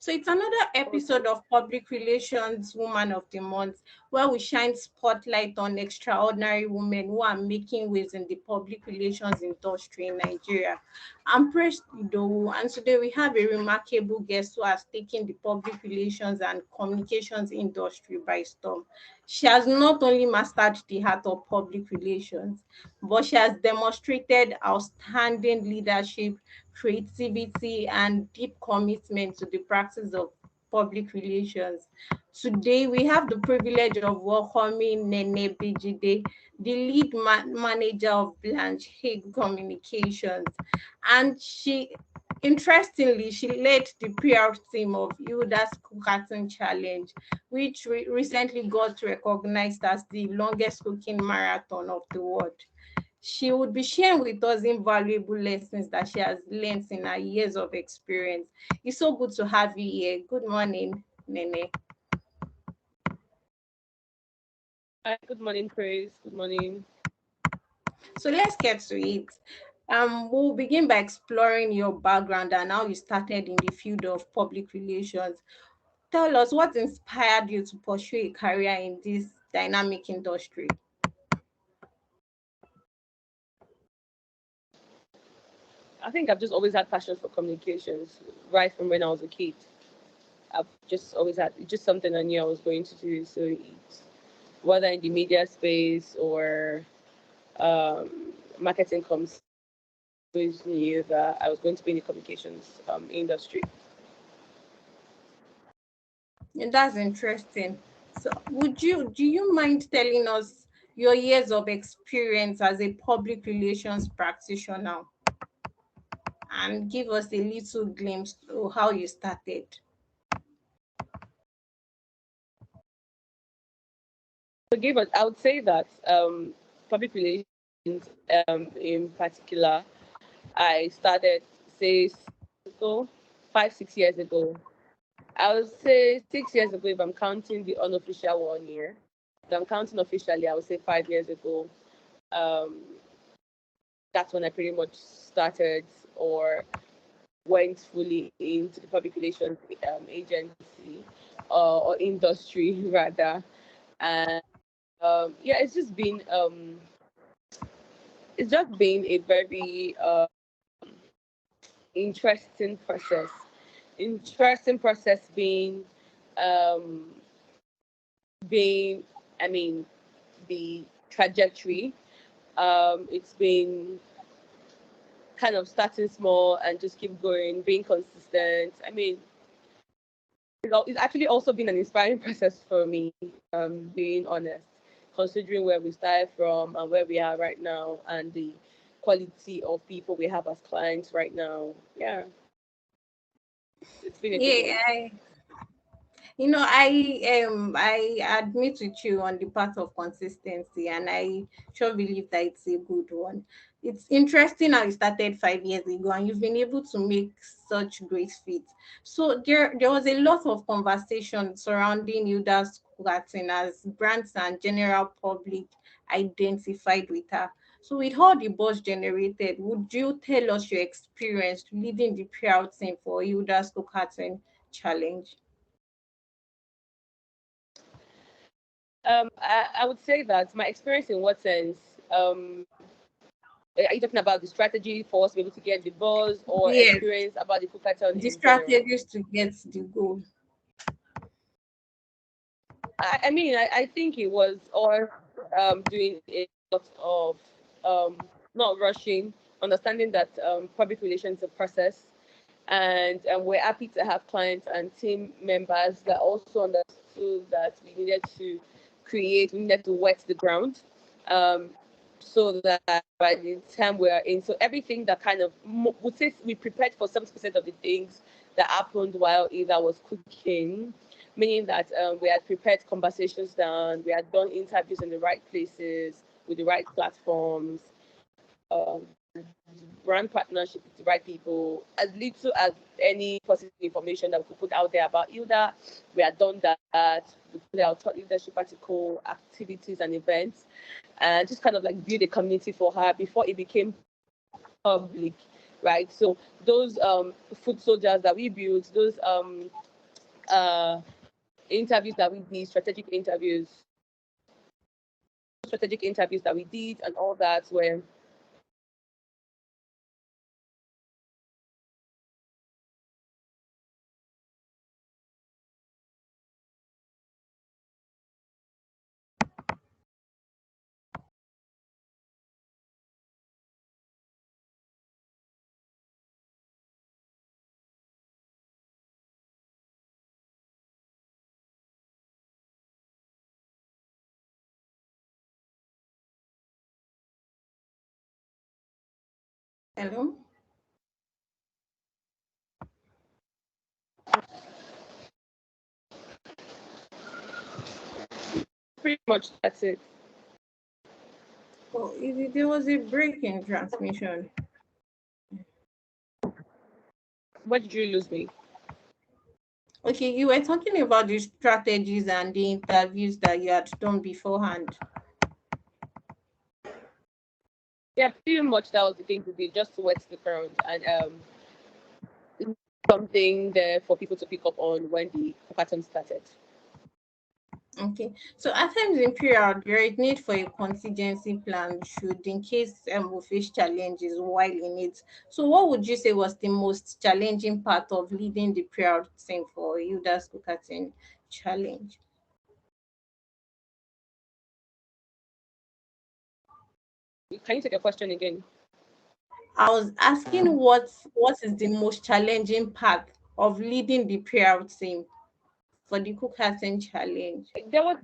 So it's another episode of Public Relations Woman of the Month, where we shine spotlight on extraordinary women who are making waves in the public relations industry in Nigeria. I'm Praise Idowu, and today we have a remarkable guest who has taken the public relations and communications industry by storm. She has not only mastered the art of public relations, but she has demonstrated outstanding leadership, creativity, and deep commitment to the practice of public relations. Today, we have the privilege of welcoming Nene Bejide, the lead manager of Blanche Aigle Communications. And interestingly, she led the PR team of Hilda's Cookathon Challenge, which recently got recognized as the longest cooking marathon of the world. She would be sharing with us invaluable lessons that she has learned in her years of experience. It's so good to have you here. Good morning, Nene. Hi, good morning, Praise. Good morning. So let's get to it. We'll begin by exploring your background and how you started in the field of public relations. Tell us what inspired you to pursue a career in this dynamic industry. I think I've just always had passion for communications right from when I was a kid. I've just always had it's just something I knew I was going to do. So it's whether in the media space or um, marketing comms, I always knew that I was going to be in the communications industry. And that's interesting. So do you mind telling us your years of experience as a public relations practitioner and give us a little glimpse of how you started? I would say that public relations in particular, I started say ago, 5 6 years ago. I would say 6 years ago, if I'm counting the unofficial 1 year. If I'm counting officially, I would say 5 years ago. Um, that's when I pretty much started or went fully into the public relations agency or industry rather. And yeah, it's just been a very interesting process. Interesting process um, being, I mean, the trajectory. It's been kind of starting small and just keep going, being consistent. I mean, it's actually also been an inspiring process for me, being honest, considering where we started from and where we are right now and the quality of people we have as clients right now. Yeah, it's been a good one. Yeah, I admit with you on the part of consistency, and I sure believe that it's a good one. It's interesting how you started 5 years ago, and you've been able to make such great feats. So there was a lot of conversation surrounding Hilda's Cookathon as brands and general public identified with her. So with all the buzz generated, would you tell us your experience leading the PR team for Hilda's Cookathon challenge? I would say that my experience in what sense? Are you talking about the strategy for us to be able to get the buzz or Yes, experience about the Cookathon the in general? strategies to get the goal. I think it was all doing a lot of um, not rushing, understanding that public relations is a process, and we're happy to have clients and team members that also understood that we needed to wet the ground, um, so that by the time we are in, so everything that kind of would say we prepared for 70% of the things that happened while Eva was cooking, meaning that we had prepared conversations down, we had done interviews in the right places with the right platforms, um, brand partnership with the right people, as little as any positive information that we could put out there about Hilda. We had done that. We put out thought leadership article, activities and events, and just kind of like build a community for her before it became public, right? So those food soldiers that we built, those interviews that we did, strategic interviews that we did, and all that, where Hello? pretty much that's it. Oh, there was a break in transmission. Where did you lose me? Okay, you were talking about the strategies and the interviews that you had done beforehand. Yeah, pretty much that was the thing to do, just to wet the ground and something there for people to pick up on when the Cookathon started. Okay, so at times in period, there is need for a contingency plan should in case we face challenges while in it. So, what would you say was the most challenging part of leading the period team for Hilda's Cookathon challenge? Can you take a question again? I was asking what is the most challenging part of leading the period team for the Cookathon challenge? There was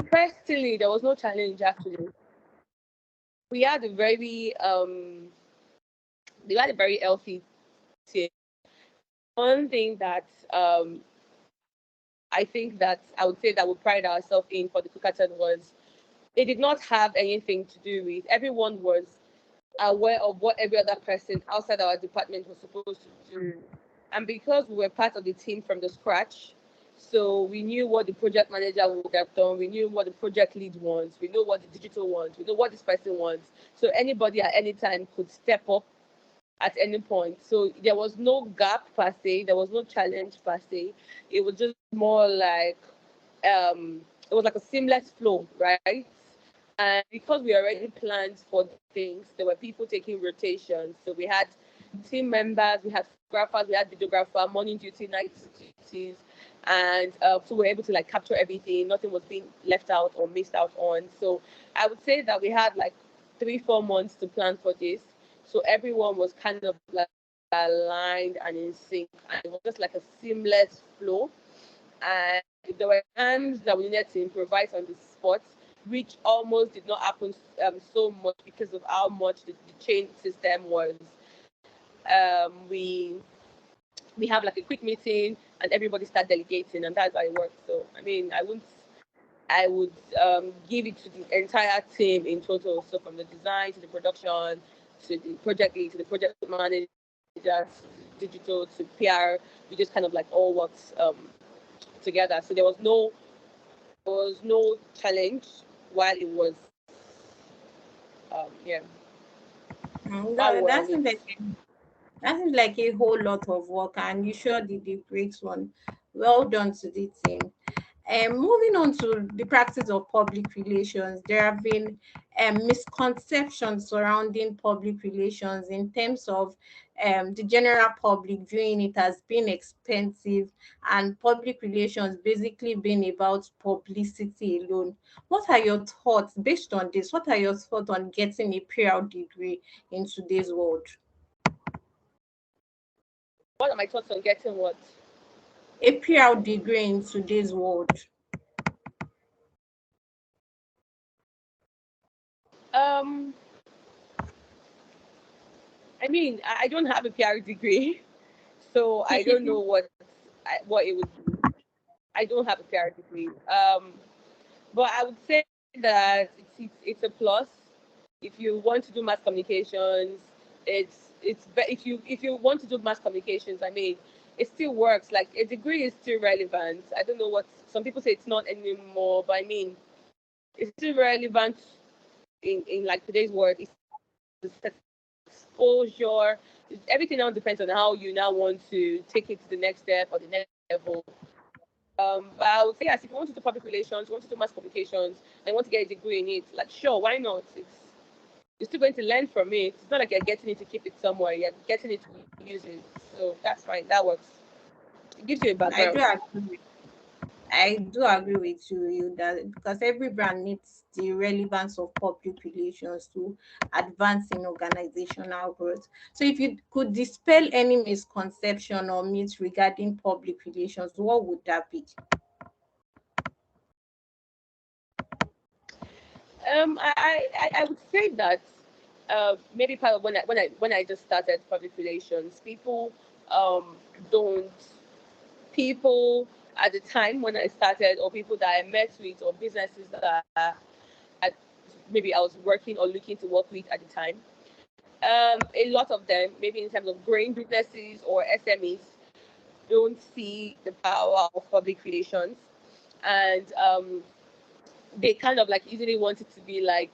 Personally, there was no challenge actually. We had a very we had a very healthy team. One thing that I think that I would say that we pride ourselves in for the Cookathon was it did not have anything to do with everyone was aware of what every other person outside our department was supposed to do. And because we were part of the team from the scratch, so we knew what the project manager would have done, we knew what the project lead wants, we know what the digital wants, we know what this person wants. So anybody at any time could step up at any point. So there was no gap per se, there was no challenge per se. It was just more like it was like a seamless flow, right? And because we already planned for things, there were people taking rotations. So we had team members, we had photographers, we had videographer, morning duty, night duties, and so we were able to like capture everything. Nothing was being left out or missed out on. So I would say that we had like 3-4 months to plan for this. So everyone was kind of like aligned and in sync, and it was just like a seamless flow. And there were times that we needed to improvise on the spot, which almost did not happen so much because of how much the chain system was. We have like a quick meeting and everybody start delegating, and that's how it works. So I mean, I would give it to the entire team in total. So from the design to the production to the project lead to the project manager, digital to PR, we just kind of like all worked together. So there was no challenge while it was yeah while we were That on it. seems like a whole lot of work, and you sure did a great one. Well done to the team. Moving on to the practice of public relations, there have been misconceptions surrounding public relations in terms of the general public viewing it as being expensive and public relations basically being about publicity alone. What are your thoughts based on this? What are your thoughts on getting a PR degree in today's world? What are my thoughts on getting what? A PR degree in today's world. Um, I mean, I don't have a PR degree, so I don't know what it would be. I don't have a PR degree. But I would say that it's a plus if you want to do mass communications. If you want to do mass communications, I mean, it still works. Like a degree is still relevant. I don't know what some people say it's not anymore, but I mean, it's still relevant in like today's world. It's exposure, everything now depends on how you now want to take it to the next step or the next level. But I would say, yes, if you want to do public relations, you want to do mass communications, and you want to get a degree in it, like, sure, why not? You're still going to learn from it. It's not like you're getting it to keep it somewhere. You're getting it to use it. So that's fine. That works. It gives you a I do background. agree. I do agree with you that because every brand needs the relevance of public relations to advance in organizational growth. So, if you could dispel any misconception or myths regarding public relations, what would that be? I would say that maybe part of when I just started public relations, um, don't people at the time when I started, or people that I met with, or businesses that I, maybe I was working or looking to work with at the time. A lot of them, maybe in terms of growing businesses or SMEs, don't see the power of public relations, and they kind of like easily want it to be like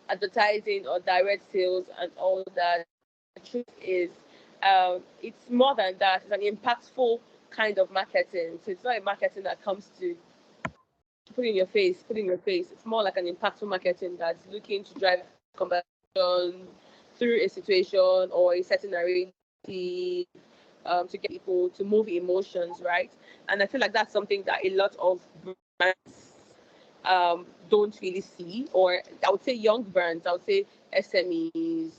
advertising or direct sales and all that. The truth is, it's more than that. It's an impactful kind of marketing. So it's not a marketing that comes to put in your face. It's more like an impactful marketing that's looking to drive conversion through a situation or a certain narrative, to get people to move emotions, right? And I feel like that's something that a lot of brands don't really see, or I would say young brands, I would say SMEs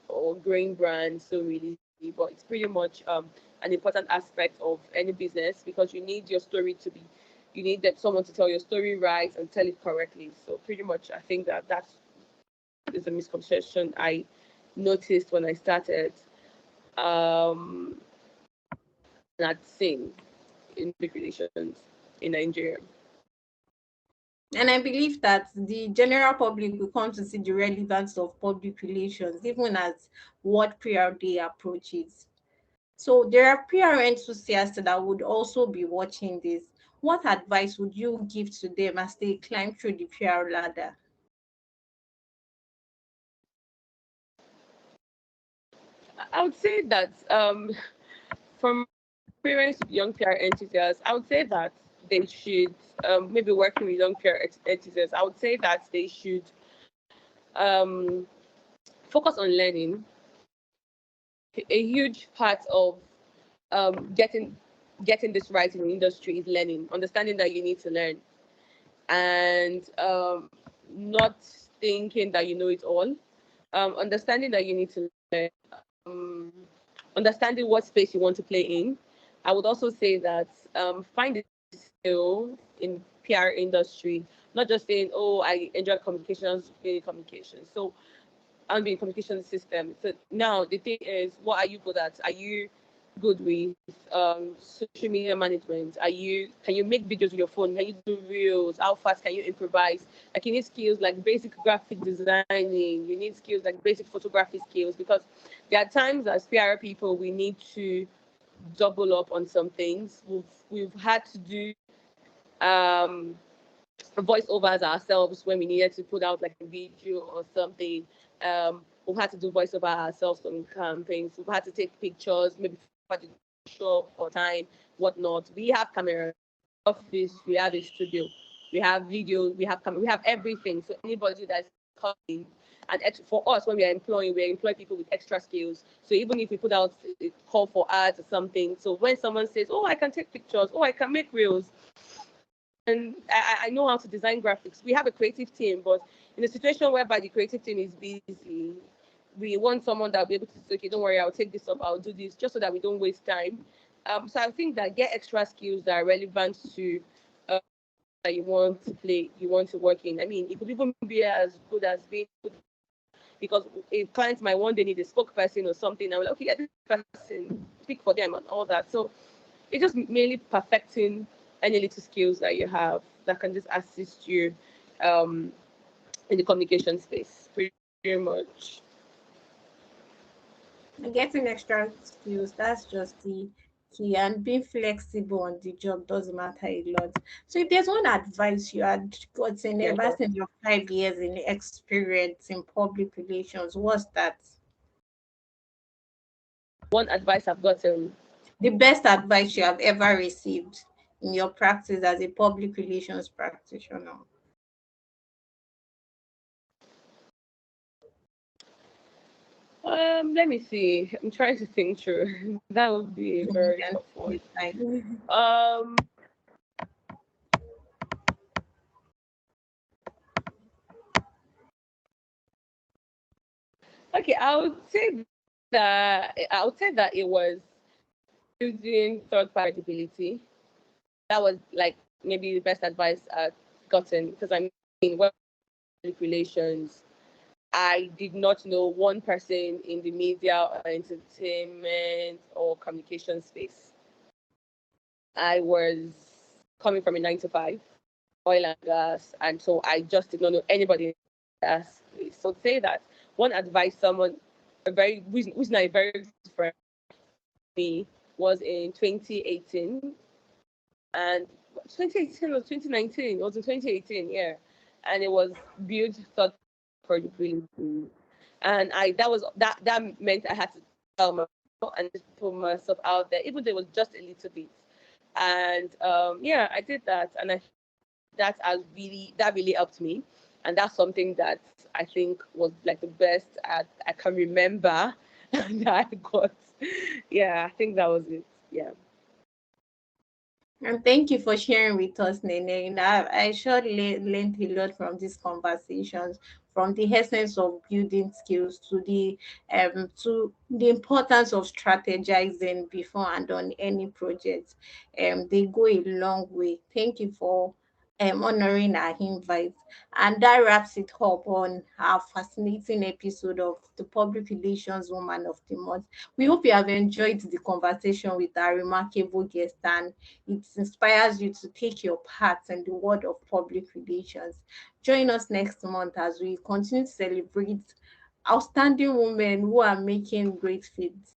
or growing brands don't really see, but it's pretty much an important aspect of any business because you need your story to be, you need that someone to tell your story right and tell it correctly. So pretty much, I think that that is a misconception I noticed when I started um, not seeing in big relations in Nigeria. And I believe that the general public will come to see the relevance of public relations, even as what PR Day approaches. So there are PR enthusiasts that would also be watching this. What advice would you give to them as they climb through the PR ladder? I would say that from experience with young PR enthusiasts, I would say that they should maybe working with young PR enthusiasts. I would say that they should um, focus on learning. A huge part of getting this right in the industry is learning, understanding that you need to learn, and not thinking that you know it all. Understanding that you need to learn. Um, Understanding what space you want to play in. I would also say that find a skill in PR industry, not just saying, oh, I enjoy communications, being communications. So and being communication system. So now the thing is, what are you good at? Are you good with social media management? Can you make videos with your phone? Can you do reels? How fast can you improvise? Like you need skills like basic graphic designing. You need skills like basic photography skills because there are times as PR people we need to double up on some things. We've had to do um voiceovers ourselves when we needed to put out like a video or something. We've had to do voiceover ourselves on campaigns. We've had to take pictures, maybe for the show for time, whatnot. We have camera office, we have a studio, we have video, we have everything. So anybody that's coming and for us when we are employing, we employ people with extra skills. So even if we put out a call for ads or something, so when someone says, "Oh, I can take pictures," "Oh, I can make reels," and I know how to design graphics. We have a creative team, but in a situation whereby the creative team is busy, we want someone that will be able to say, okay, don't worry, I'll take this up, I'll do this, just so that we don't waste time. So I think that get extra skills that are relevant to that you want to play, you want to work in. I mean, it could even be as good as being good because a client might one day need a spokesperson or something. I'm like, okay, yeah, this person, speak for them and all that. So it's just mainly perfecting any little skills that you have that can just assist you um, in the communication space, pretty much. Getting extra skills, that's just the key, and being flexible on the job doesn't matter a lot. So if there's one advice you had gotten Yeah. ever since your 5 years in experience in public relations, what's that? One advice I've gotten. The best advice you have ever received in your practice as a public relations practitioner. Let me see. I'm trying to think through. That would be a You very can tough one. take your time. Um, okay, I would say that it was using third party credibility. That was like maybe the best advice I've gotten, because I mean, when public relations, I did not know one person in the media or entertainment or communication space. I was coming from a 9 to 5, oil and gas, and so I just did not know anybody in the gas space. So say that one advice someone a very who's not a very good friend of me was in 2018, and 2018 or 2019. It was in 2018, yeah, and it was build thought credibility, and that meant I had to tell myself and just put myself out there, even though it was just a little bit. And yeah, I did that, and that really helped me, and that's something that I think was like the best I can remember that I got. Yeah, I think that was it. Yeah. And thank you for sharing with us, Nene. You know, I sure learned a lot from these conversations, from the essence of building skills to the importance of strategizing before and on any project. They go a long way. Thank you for honoring our invite. And that wraps it up on our fascinating episode of the Public Relations Woman of the Month. We hope you have enjoyed the conversation with our remarkable guest, and it inspires you to take your part in the world of public relations. Join us next month as we continue to celebrate outstanding women who are making great feats